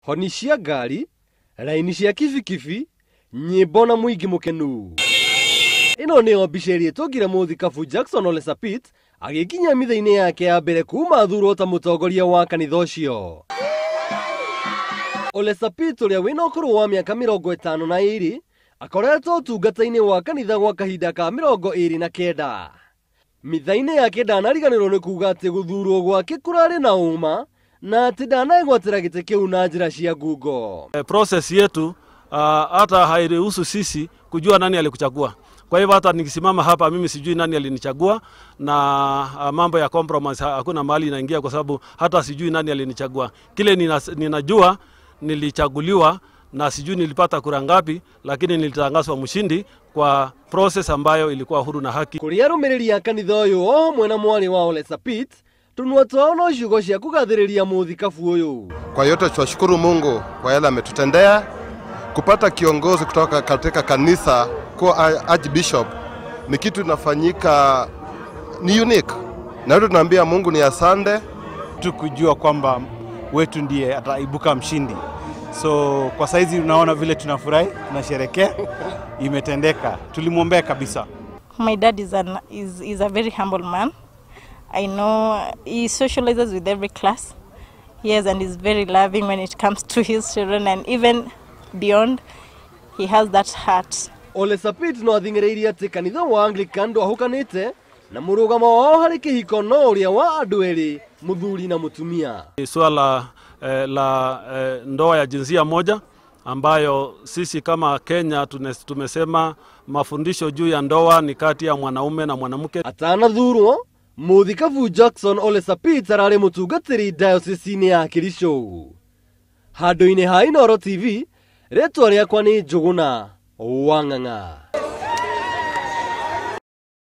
honi cia ngari, raini cia kibikibi, nyimbo na muingi mukenu. Ino nĩyo mbica ĩrĩa tũngire muthikabu Jackson Ole Sapit agĩkinya mitha-inĩ yake ya mbere kuma thurwo ta mũtongoria wa kanitha ũcio. Ole Sapit ũrĩa wĩna ũkũrũ wa mĩaka 52 akoretwo ũtungata-inĩ wa kanitha gwa kahinda ka 29. Mitha-inĩ yake ndanariganĩrwo nĩ kuuga atĩ gũthurwo gwake kũrarĩ na ũma na atĩ ndanegwatĩra gĩtĩ kĩu na njĩra cia ngungo. Process yetu hata hairuhusu sisi kujua nani alikuchagua. Kwa hivyo hata nikisimama hapa mimi sijui nani alinichagua, na mambo ya compromise hakuna mahali inaingia kwa sababu hata sijui nani alinichagua. Kile ninajua nilichaguliwa na sijui nilipata kura ngapi, lakini nilitangazwa mshindi kwa process ambayo ilikuwa huru na haki. Kuri arũmĩrĩri a kanitha ũyũ o mwena mwari wa Ole Sapit, tunua twao no ciugo cia kugathĩrĩria muthikabu ũyũ. Kwa yote tunashukuru Mungu kwa yale ametutendea. Kupata kiongozi kutoka katika kanisa kwa Archbishop ni kitu inafanyika, ni unique. Na yote tunaambia Mungu ni asante. Tukujua kwamba wetu ndiye ataibuka mshindi. So kwa saizi unaona vile tunafurahi, tunasherehekea, imetendeka. Tulimwombea kabisa. My dad is a very humble man. I know he socializes with every class. Yes, and is very loving when it comes to his children, and even beyond, he has that heart. Ole Sapit no athing'ĩrĩirie atĩ kanitha wa Anglican ndwahukanĩte na mũrũgamo wao harĩ kĩhiko no ũrĩa wa andũ erĩ, muthuri na mutumia. Swala la ndoa ya jinsia moja ambayo sisi kama Kenya tumesema mafundisho juu ya ndoa ni kati ya mwanaume na mwanamke. Atanathurwo, muthikabu Jackson Ole Sapit ararĩ mũtungatĩri diocese-inĩ ya Kericho. Handũ-inĩ ha Inooro TV, rĩtwa rĩakwa nĩ Njũgũna Wang'ang'a.